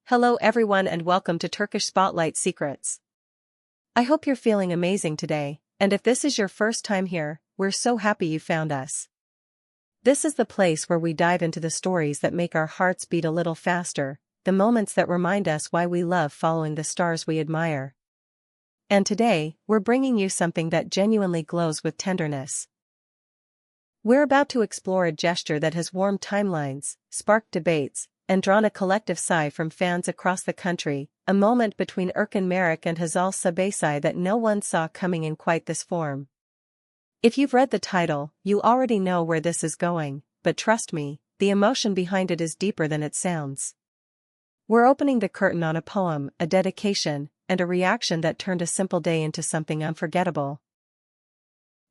Hello everyone and welcome to Turkish Spotlight Secrets. I hope you're feeling amazing today, and if this is your first time here, we're so happy you found us. This is the place where we dive into the stories that make our hearts beat a little faster, the moments that remind us why we love following the stars we admire. And today, we're bringing you something that genuinely glows with tenderness. We're about to explore a gesture that has warmed timelines, sparked debates, and drawn a collective sigh from fans across the country, a moment between Erkan Meriç and Hzal Subaşı that no one saw coming in quite this form. If you've read the title, you already know where this is going, but trust me, the emotion behind it is deeper than it sounds. We're opening the curtain on a poem, a dedication, and a reaction that turned a simple day into something unforgettable.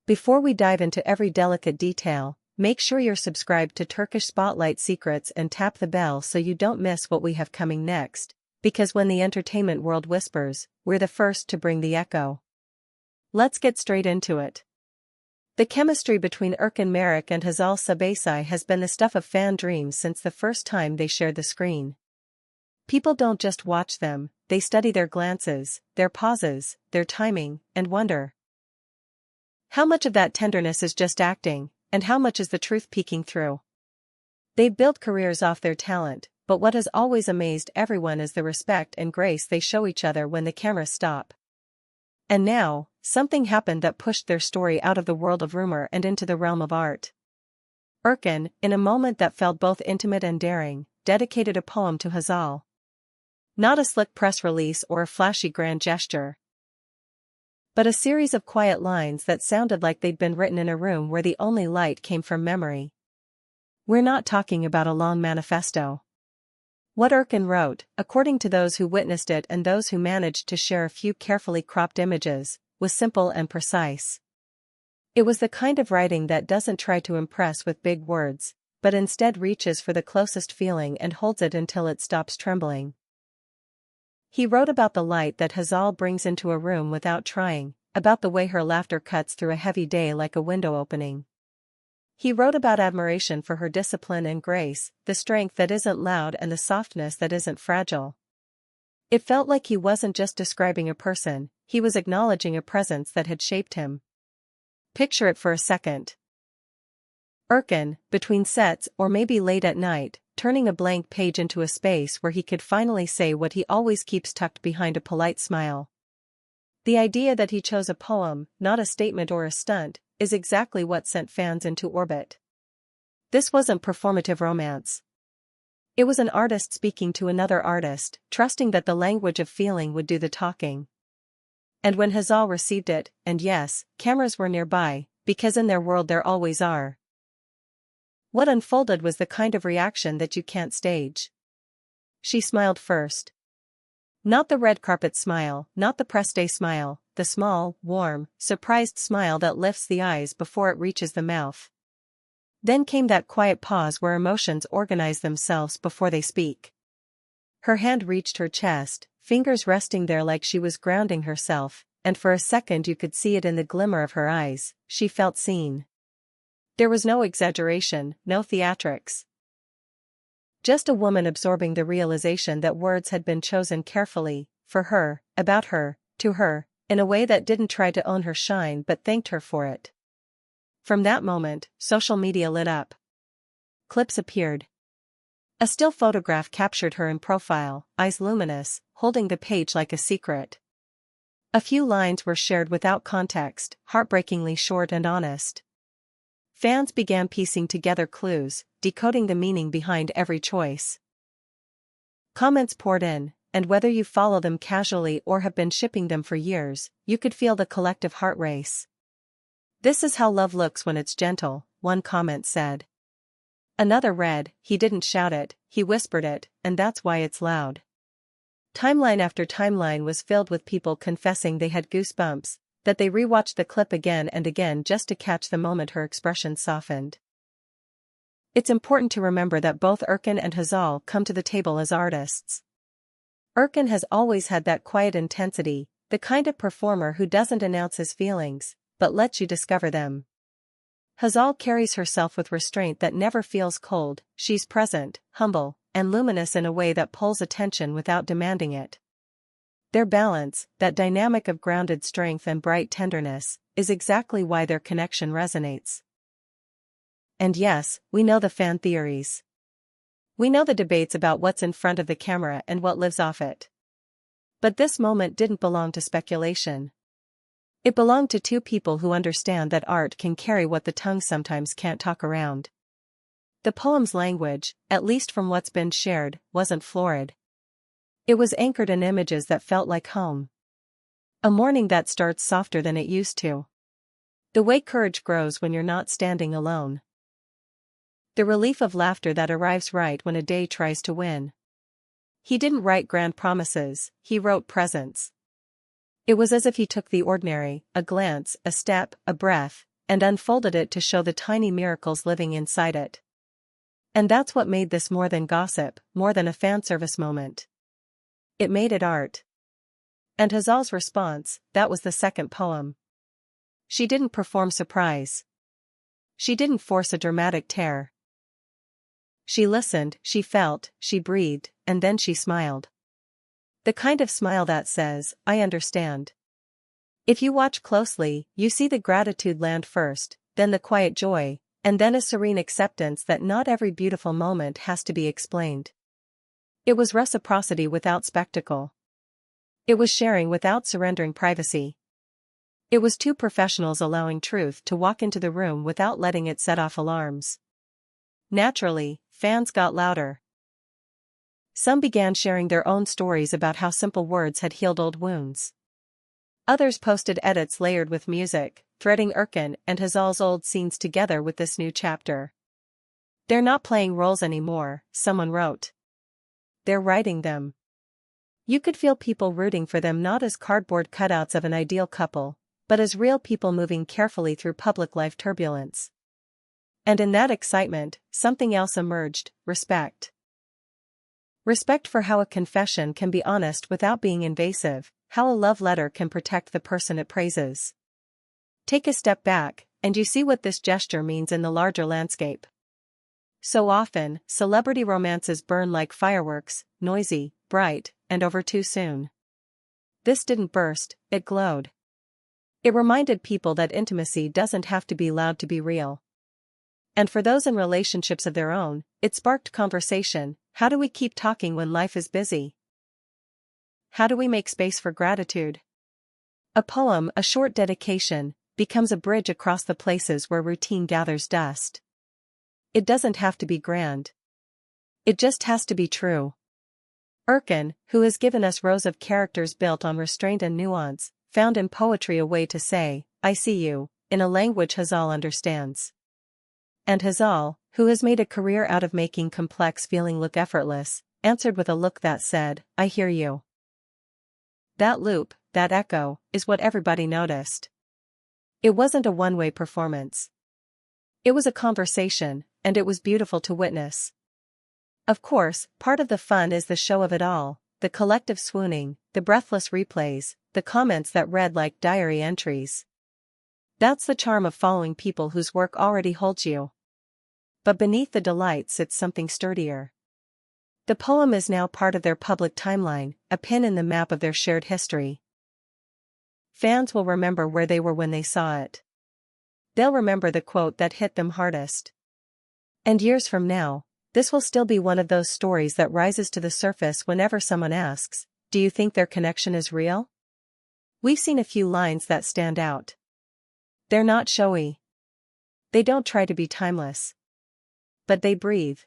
Before we dive into every delicate detail, make sure you're subscribed to Turkish Spotlight Secrets and tap the bell so you don't miss what we have coming next, because when the entertainment world whispers, we're the first to bring the echo. Let's get straight into it. The chemistry between Erkan Meriç and Hzal Subaşı has been the stuff of fan dreams since the first time they shared the screen. People don't just watch them, they study their glances, their pauses, their timing, and wonder. How much of that tenderness is just acting, and how much is the truth peeking through? They've built careers off their talent, but what has always amazed everyone is the respect and grace they show each other when the cameras stop. And now, something happened that pushed their story out of the world of rumor and into the realm of art. Erkan, in a moment that felt both intimate and daring, dedicated a poem to Hzal. Not a slick press release or a flashy grand gesture, but a series of quiet lines that sounded like they'd been written in a room where the only light came from memory. We're not talking about a long manifesto. What Erkan wrote, according to those who witnessed it and those who managed to share a few carefully cropped images, was simple and precise. It was the kind of writing that doesn't try to impress with big words, but instead reaches for the closest feeling and holds it until it stops trembling. He wrote about the light that Hzal brings into a room without trying, about the way her laughter cuts through a heavy day like a window opening. He wrote about admiration for her discipline and grace, the strength that isn't loud and the softness that isn't fragile. It felt like he wasn't just describing a person, he was acknowledging a presence that had shaped him. Picture it for a second. Erkan, between sets or maybe late at night, turning a blank page into a space where he could finally say what he always keeps tucked behind a polite smile. The idea that he chose a poem, not a statement or a stunt, is exactly what sent fans into orbit. This wasn't performative romance. It was an artist speaking to another artist, trusting that the language of feeling would do the talking. And when Hzal received it, and yes, cameras were nearby, because in their world there always are, what unfolded was the kind of reaction that you can't stage. She smiled first. Not the red carpet smile, not the press day smile, the small, warm, surprised smile that lifts the eyes before it reaches the mouth. Then came that quiet pause where emotions organize themselves before they speak. Her hand reached her chest, fingers resting there like she was grounding herself, and for a second you could see it in the glimmer of her eyes, she felt seen. There was no exaggeration, no theatrics. Just a woman absorbing the realization that words had been chosen carefully, for her, about her, to her, in a way that didn't try to own her shine but thanked her for it. From that moment, social media lit up. Clips appeared. A still photograph captured her in profile, eyes luminous, holding the page like a secret. A few lines were shared without context, heartbreakingly short and honest. Fans began piecing together clues, decoding the meaning behind every choice. Comments poured in, and whether you follow them casually or have been shipping them for years, you could feel the collective heart race. "This is how love looks when it's gentle," one comment said. Another read, "He didn't shout it, he whispered it, and that's why it's loud." Timeline after timeline was filled with people confessing they had goosebumps, that they rewatched the clip again and again just to catch the moment her expression softened. It's important to remember that both Erkan and Hzal come to the table as artists. Erkan has always had that quiet intensity, the kind of performer who doesn't announce his feelings, but lets you discover them. Hzal carries herself with restraint that never feels cold, she's present, humble, and luminous in a way that pulls attention without demanding it. Their balance, that dynamic of grounded strength and bright tenderness, is exactly why their connection resonates. And yes, we know the fan theories. We know the debates about what's in front of the camera and what lives off it. But this moment didn't belong to speculation. It belonged to two people who understand that art can carry what the tongue sometimes can't talk around. The poem's language, at least from what's been shared, wasn't florid. It was anchored in images that felt like home. A morning that starts softer than it used to. The way courage grows when you're not standing alone. The relief of laughter that arrives right when a day tries to win. He didn't write grand promises, he wrote presence. It was as if he took the ordinary, a glance, a step, a breath, and unfolded it to show the tiny miracles living inside it. And that's what made this more than gossip, more than a fan service moment. It made it art. And Hzal's response, that was the second poem. She didn't perform surprise. She didn't force a dramatic tear. She listened, she felt, she breathed, and then she smiled. The kind of smile that says, I understand. If you watch closely, you see the gratitude land first, then the quiet joy, and then a serene acceptance that not every beautiful moment has to be explained. It was reciprocity without spectacle. It was sharing without surrendering privacy. It was two professionals allowing truth to walk into the room without letting it set off alarms. Naturally, fans got louder. Some began sharing their own stories about how simple words had healed old wounds. Others posted edits layered with music, threading Erkan and Hazal's old scenes together with this new chapter. They're not playing roles anymore, someone wrote. They're writing them. You could feel people rooting for them not as cardboard cutouts of an ideal couple, but as real people moving carefully through public life turbulence. And in that excitement, something else emerged, respect. Respect for how a confession can be honest without being invasive, how a love letter can protect the person it praises. Take a step back, and you see what this gesture means in the larger landscape. So often, celebrity romances burn like fireworks, noisy, bright, and over too soon. This didn't burst, it glowed. It reminded people that intimacy doesn't have to be loud to be real. And for those in relationships of their own, it sparked conversation. How do we keep talking when life is busy? How do we make space for gratitude? A poem, a short dedication, becomes a bridge across the places where routine gathers dust. It doesn't have to be grand. It just has to be true. Erkan, who has given us rows of characters built on restraint and nuance, found in poetry a way to say, I see you, in a language Hzal understands. And Hzal, who has made a career out of making complex feeling look effortless, answered with a look that said, I hear you. That loop, that echo, is what everybody noticed. It wasn't a one-way performance. It was a conversation, and it was beautiful to witness. Of course, part of the fun is the show of it all, the collective swooning, the breathless replays, the comments that read like diary entries. That's the charm of following people whose work already holds you. But beneath the delight sits something sturdier. The poem is now part of their public timeline, a pin in the map of their shared history. Fans will remember where they were when they saw it. They'll remember the quote that hit them hardest. And years from now, this will still be one of those stories that rises to the surface whenever someone asks, do you think their connection is real? We've seen a few lines that stand out. They're not showy. They don't try to be timeless. But they breathe.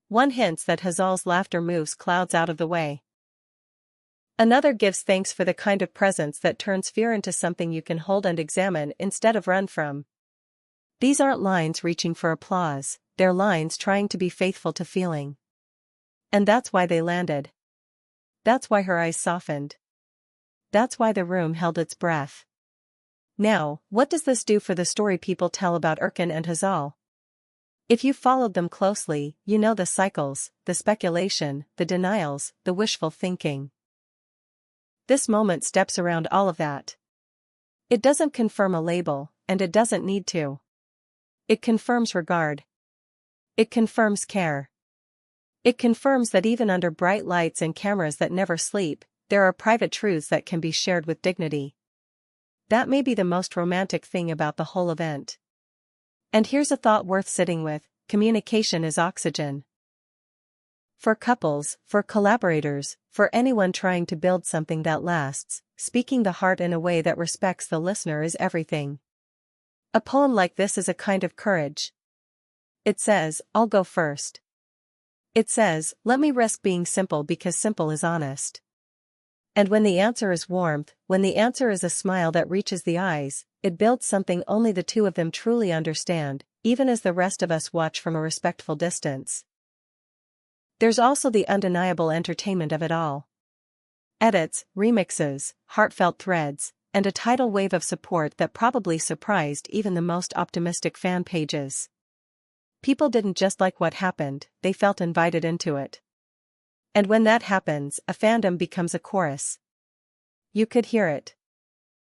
One hints that Hzal's laughter moves clouds out of the way. Another gives thanks for the kind of presence that turns fear into something you can hold and examine instead of run from. These aren't lines reaching for applause, they're lines trying to be faithful to feeling. And that's why they landed. That's why her eyes softened. That's why the room held its breath. Now, what does this do for the story people tell about Erkan and Hzal? If you followed them closely, you know the cycles, the speculation, the denials, the wishful thinking. This moment steps around all of that. It doesn't confirm a label, and it doesn't need to. It confirms regard. It confirms care. It confirms that even under bright lights and cameras that never sleep, there are private truths that can be shared with dignity. That may be the most romantic thing about the whole event. And here's a thought worth sitting with: communication is oxygen. For couples, for collaborators, for anyone trying to build something that lasts, speaking the heart in a way that respects the listener is everything. A poem like this is a kind of courage. It says, "I'll go first." It says, "Let me risk being simple because simple is honest." And when the answer is warmth, when the answer is a smile that reaches the eyes, it builds something only the two of them truly understand, even as the rest of us watch from a respectful distance. There's also the undeniable entertainment of it all. Edits, remixes, heartfelt threads, and a tidal wave of support that probably surprised even the most optimistic fan pages. People didn't just like what happened, they felt invited into it. And when that happens, a fandom becomes a chorus. You could hear it.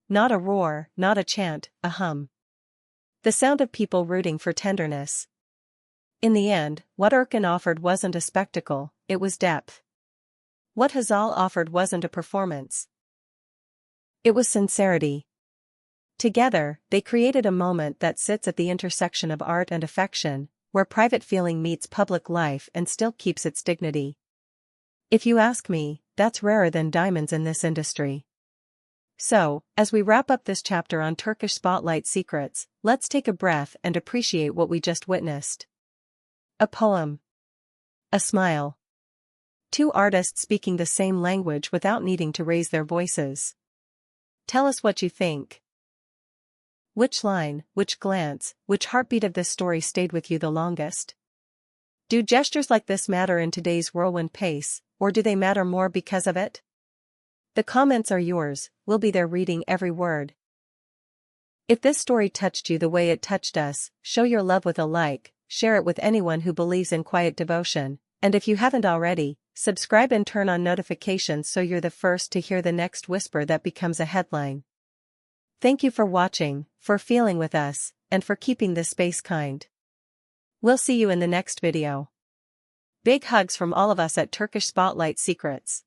Not a roar, not a chant, a hum. The sound of people rooting for tenderness. In the end, what Erkan offered wasn't a spectacle, it was depth. What Hzal offered wasn't a performance. It was sincerity. Together, they created a moment that sits at the intersection of art and affection, where private feeling meets public life and still keeps its dignity. If you ask me, that's rarer than diamonds in this industry. So, as we wrap up this chapter on Turkish Spotlight secrets, let's take a breath and appreciate what we just witnessed. A poem. A smile. Two artists speaking the same language without needing to raise their voices. Tell us what you think. Which line, which glance, which heartbeat of this story stayed with you the longest? Do gestures like this matter in today's whirlwind pace, or do they matter more because of it? The comments are yours, we'll be there reading every word. If this story touched you the way it touched us, show your love with a like, share it with anyone who believes in quiet devotion, and if you haven't already, subscribe and turn on notifications so you're the first to hear the next whisper that becomes a headline. Thank you for watching, for feeling with us, and for keeping this space kind. We'll see you in the next video. Big hugs from all of us at Turkish Spotlight Secrets.